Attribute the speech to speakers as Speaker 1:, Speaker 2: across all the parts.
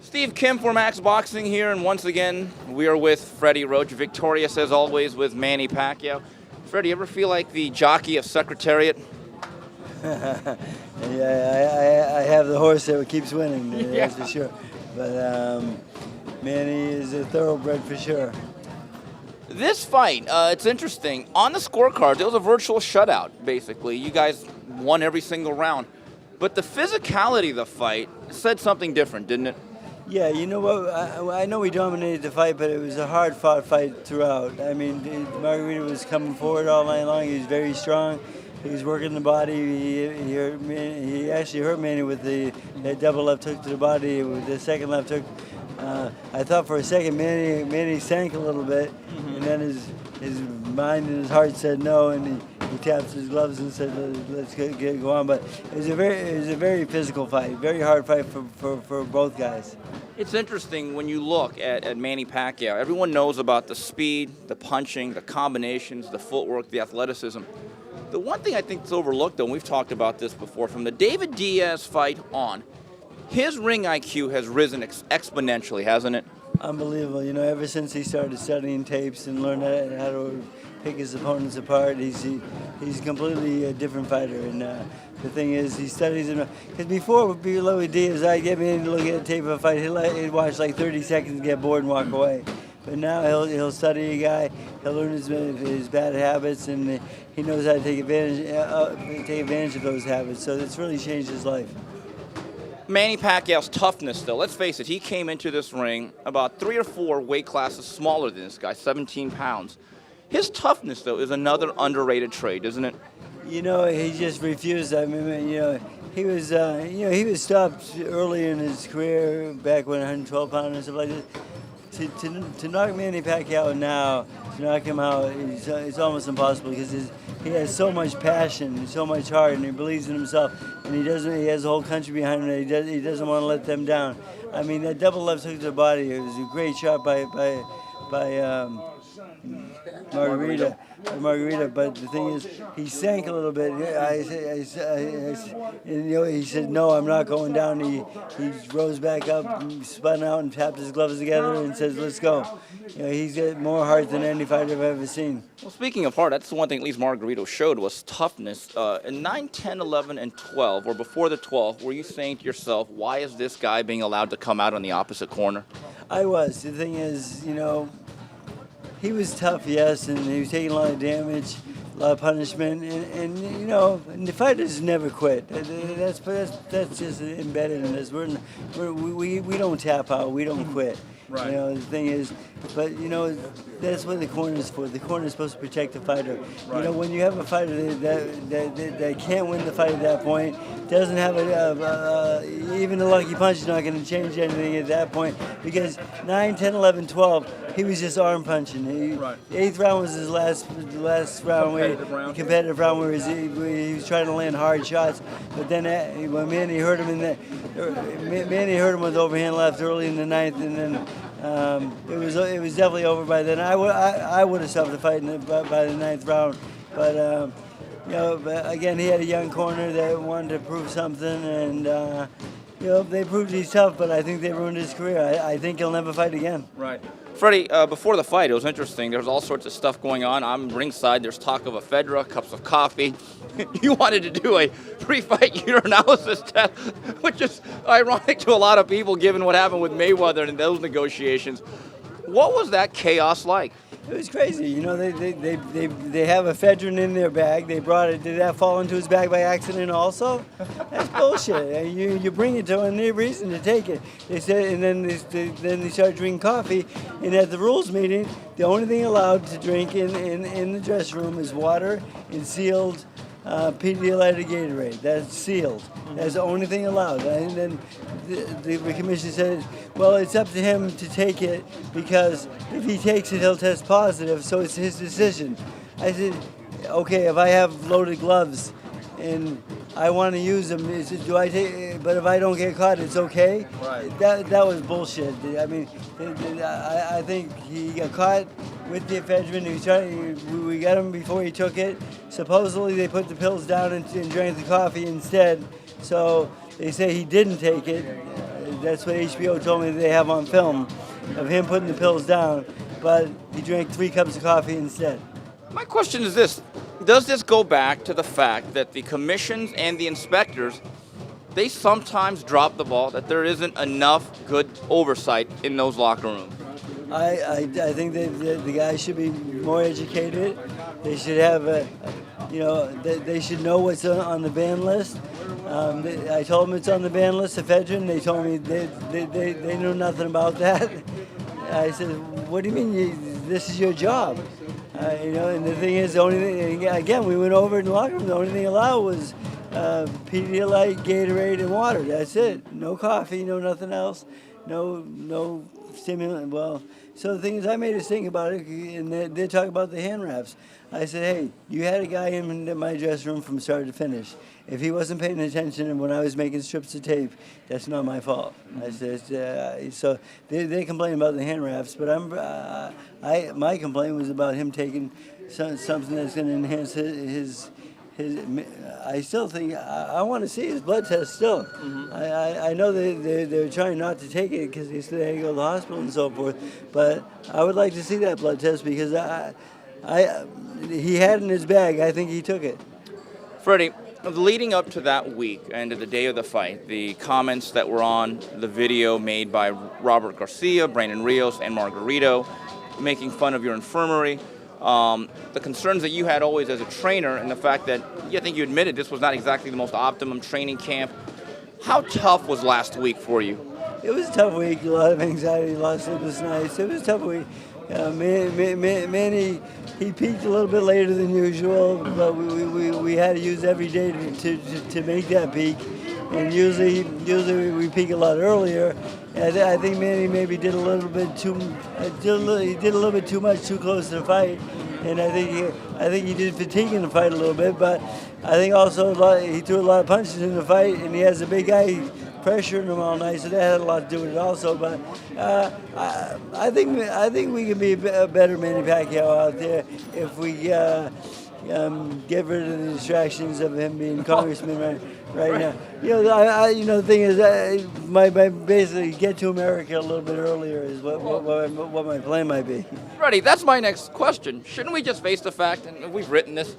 Speaker 1: Steve Kim for Maxboxing here, and once again, we are with Freddie Roach, victorious as always with Manny Pacquiao. Freddie, you ever feel like the jockey of Secretariat?
Speaker 2: Yeah, I have the horse that keeps winning, that's for sure. But Manny is a thoroughbred for sure.
Speaker 1: This fight, it's interesting. On the scorecard, it was a virtual shutout, basically. You guys won every single round. But the physicality of the fight said something different, didn't it?
Speaker 2: Yeah, you know what? I know we dominated the fight, but it was a hard-fought fight throughout. I mean, Margarito was coming forward all night long. He was very strong. He was working the body. He actually hurt Manny with that double left hook to the body. With the second left hook, I thought for a second Manny sank a little bit, and then his mind and his heart said no, and he tapped his gloves and said, "Let's go on." But it was a very physical fight, very hard fight for both guys.
Speaker 1: It's interesting when you look at Manny Pacquiao. Everyone knows about the speed, the punching, the combinations, the footwork, the athleticism. The one thing I think that's overlooked, though, and we've talked about this before, from the David Diaz fight on, his ring IQ has risen exponentially, hasn't it?
Speaker 2: Unbelievable. You know, ever since he started studying tapes and learned how to pick his opponents apart, he's completely a different fighter. And the thing is, he studies him. Because before, below Diaz, I'd get me in to look at a tape of a fight. He'd watch like 30 seconds, get bored, and walk away. But now he'll study a guy, he'll learn his bad habits, and he knows how to take advantage of those habits. So it's really changed his life.
Speaker 1: Manny Pacquiao's toughness, though, let's face it, he came into this ring about 3 or 4 weight classes smaller than this guy, 17 pounds. His toughness, though, is another underrated trait, isn't it?
Speaker 2: You know, he just refused. I mean, you know, he was stopped early in his career, back when 112 pounds and stuff like that. To knock Manny Pacquiao now, to knock him out, it's almost impossible because he has so much passion and so much heart, and he believes in himself, and he has the whole country behind him. He doesn't want to let them down. I mean, that double left hook to the body, it was a great shot by Margarito, but the thing is, he sank a little bit. He said, "No, I'm not going down." He rose back up, spun out, and tapped his gloves together and says, "Let's go." You know, he's got more heart than any fighter I've ever seen.
Speaker 1: Well, speaking of heart, that's the one thing at least Margarito showed was toughness. In 9, 10, 11, and 12, or before the 12th, were you saying to yourself, why is this guy being allowed to come out on the opposite corner?
Speaker 2: I was. The thing is, you know, he was tough, yes, and he was taking a lot of damage, a lot of punishment, and you know, and the fighters never quit. That's just embedded in us. We don't tap out. We don't quit. Right. You know, the thing is, but you know, that's what the corner is for. The corner is supposed to protect the fighter. Right. You know, when you have a fighter that can't win the fight at that point, doesn't have even a lucky punch is not going to change anything at that point, because 9, 10, 11, 12, he was just arm punching. The 8th round was his last round, competitive round where he was trying to land hard shots. But then when Manny hurt him with overhand left early in the 9th, and then it was definitely over by then. I would have stopped the fight by the 9th round, but. You know, but again, he had a young corner that wanted to prove something, and you know, they proved he's tough, but I think they ruined his career. I think he'll never fight again. Right.
Speaker 1: Freddie, before the fight, it was interesting. There was all sorts of stuff going on. I'm ringside. There's talk of ephedra, cups of coffee. You wanted to do a pre-fight urinalysis test, which is ironic to a lot of people given what happened with Mayweather and those negotiations. What was that chaos like?
Speaker 2: It was crazy. You know, they have ephedrine in their bag. They brought it. Did that fall into his bag by accident also? That's bullshit. You bring it to them, they have reason to take it. They said, and then they started drinking coffee. And at the rules meeting, the only thing allowed to drink in the dressing room is water and sealed Pedialyte Gatorade. That's sealed. That's the only thing allowed. And then the commission said, well, it's up to him to take it, because if he takes it, he'll test positive, so it's his decision. I said, okay, if I have loaded gloves and I want to use them, do I take? But if I don't get caught, it's okay. Right. That was bullshit. I mean, I think he got caught with the ephedrine. We got him before he took it. Supposedly they put the pills down and drank the coffee instead. So they say he didn't take it. That's what HBO told me they have on film of him putting the pills down, but he drank 3 cups of coffee instead.
Speaker 1: My question is this: does this go back to the fact that the commissions and the inspectors, they sometimes drop the ball, that there isn't enough good oversight in those locker rooms?
Speaker 2: I think that the guys should be more educated. They should have they should know what's on the ban list. I told them it's on the ban list, ephedrine. They told me they knew nothing about that. I said, what do you mean? This is your job. And the thing is, the only thing, again, we went over in the locker room, the only thing allowed was Pedialyte, Gatorade, and water. That's it. No coffee, no nothing else. No stimulant. Well, so the thing is, I made us think about it, and they talk about the hand wraps. I said, hey, you had a guy in my dressing room from start to finish. If he wasn't paying attention when I was making strips of tape, that's not my fault. I said, so they complain about the hand wraps, but my complaint was about him taking something that's going to enhance his. I still think I want to see his blood test still. Mm-hmm. I know they're trying not to take it because they said they had to go to the hospital and so forth, but I would like to see that blood test because he had it in his bag. I think he took it.
Speaker 1: Freddie, leading up to that week and to the day of the fight, the comments that were on the video made by Robert Garcia, Brandon Rios, and Margarito, making fun of your infirmary, the concerns that you had always as a trainer, and the fact that I think you admitted this was not exactly the most optimum training camp. How tough was last week for you?
Speaker 2: It was a tough week. A lot of anxiety, a lot of sleepless nights. It was a tough week. Manny, he peaked a little bit later than usual, but we had to use every day to make that peak. And usually we peak a lot earlier. And I think Manny maybe did a little bit too much too close to the fight, and I think he did fatigue in the fight a little bit. But I think also he threw a lot of punches in the fight, and he has a big guy pressuring him all night, so that had a lot to do with it also. But I think we can be a better Manny Pacquiao out there if we get rid of the distractions of him being congressman right now. The thing is, my basically get to America a little bit earlier is what my plan might be.
Speaker 1: Freddie, that's my next question. Shouldn't we just face the fact, and we've written this,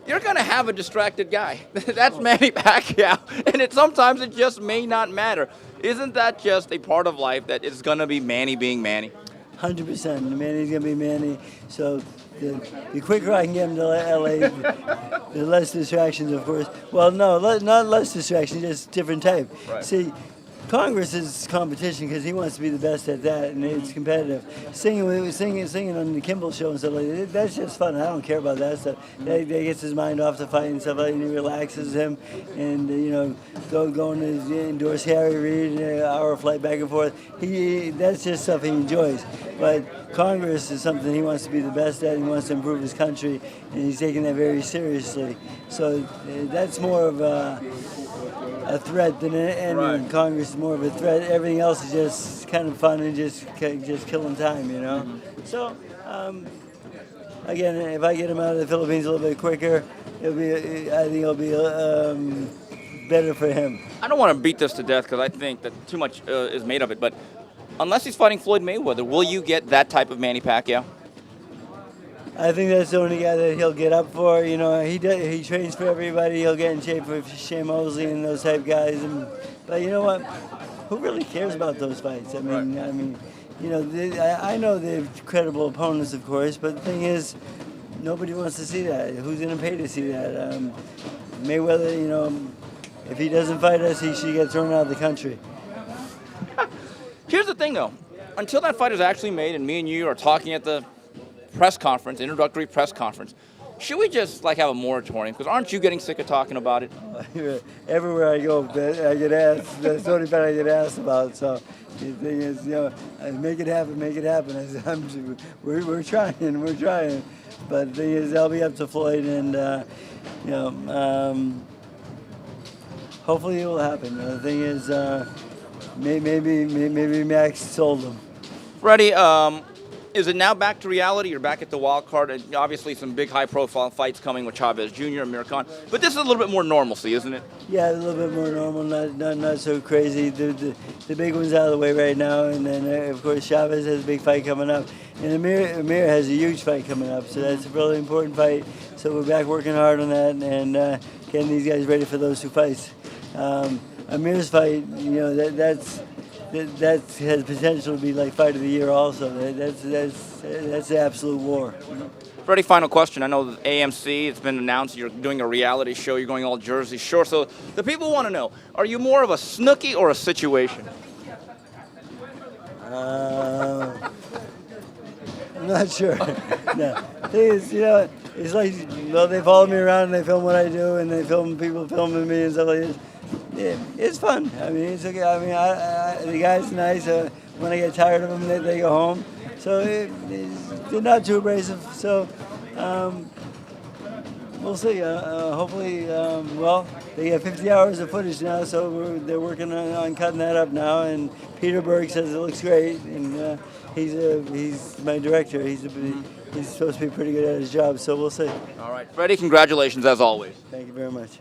Speaker 1: you're going to have a distracted guy. That's Manny Pacquiao, and sometimes it just may not matter. Isn't that just a part of life that it's going to be Manny being Manny?
Speaker 2: 100%. Manny's going to be Manny. So the quicker I can get him to LA, the less distractions, of course. Well, no, not less distractions, just different type.
Speaker 1: Right.
Speaker 2: See, Congress is competition because he wants to be the best at that, and it's competitive. Singing on the Kimball show and stuff like that, that's just fun. I don't care about that stuff. That gets his mind off the fight and stuff like that, and it relaxes him. And, going to endorse Harry Reid, an hour flight back and forth, that's just stuff he enjoys. But Congress is something he wants to be the best at. He wants to improve his country, and he's taking that very seriously. So that's more of a threat than any. Right. Congress is more of a threat. Everything else is just kind of fun and just killing time, Mm-hmm. So, again, if I get him out of the Philippines a little bit quicker, I think it'll be better for him.
Speaker 1: I don't want to beat this to death because I think that too much is made of it, but unless he's fighting Floyd Mayweather, will you get that type of Manny Pacquiao?
Speaker 2: I think that's the only guy that he'll get up for. He trains for everybody. He'll get in shape with Shane Mosley and those type guys. But you know what? Who really cares about those fights? I mean, I know they're credible opponents, of course. But the thing is, nobody wants to see that. Who's going to pay to see that? Mayweather, if he doesn't fight us, he should get thrown out of the country.
Speaker 1: Here's the thing, though. Until that fight is actually made, and me and you are talking at the press conference, introductory press conference, should we just have a moratorium? Because aren't you getting sick of talking about it?
Speaker 2: Everywhere I go, I get asked. That's the only thing I get asked about. So the thing is, make it happen, make it happen. We're trying. But the thing is, that'll be up to Floyd, and hopefully it will happen. The thing is, maybe Max sold him.
Speaker 1: Freddie, Is it now back to reality? You're back at the wild card, and obviously some big high-profile fights coming with Chavez Jr., Amir Khan. But this is a little bit more normalcy, isn't it?
Speaker 2: Yeah, a little bit more normal, not so crazy. The big one's out of the way right now, and then of course Chavez has a big fight coming up, and Amir has a huge fight coming up, so that's a really important fight. So we're back working hard on that and getting these guys ready for those two fights. Amir's fight, that has potential to be like fight of the year also. That's the absolute war.
Speaker 1: Freddie, final question. I know that AMC, it's been announced you're doing a reality show. You're going all Jersey Shore. So the people want to know, are you more of a Snooki or a situation?
Speaker 2: I'm not sure. No. The thing is, it's like, well, they follow me around and they film what I do and they film people filming me and stuff like this. Yeah, it's fun. I mean, it's okay. I mean, the guy's nice. When I get tired of them, they go home. So they're not too abrasive. So we'll see. Hopefully, they get 50 hours of footage now, so they're working on cutting that up now. And Peter Berg says it looks great, and he's my director. He's supposed to be pretty good at his job. So we'll see.
Speaker 1: All right, Freddie, congratulations as always.
Speaker 2: Thank you very much.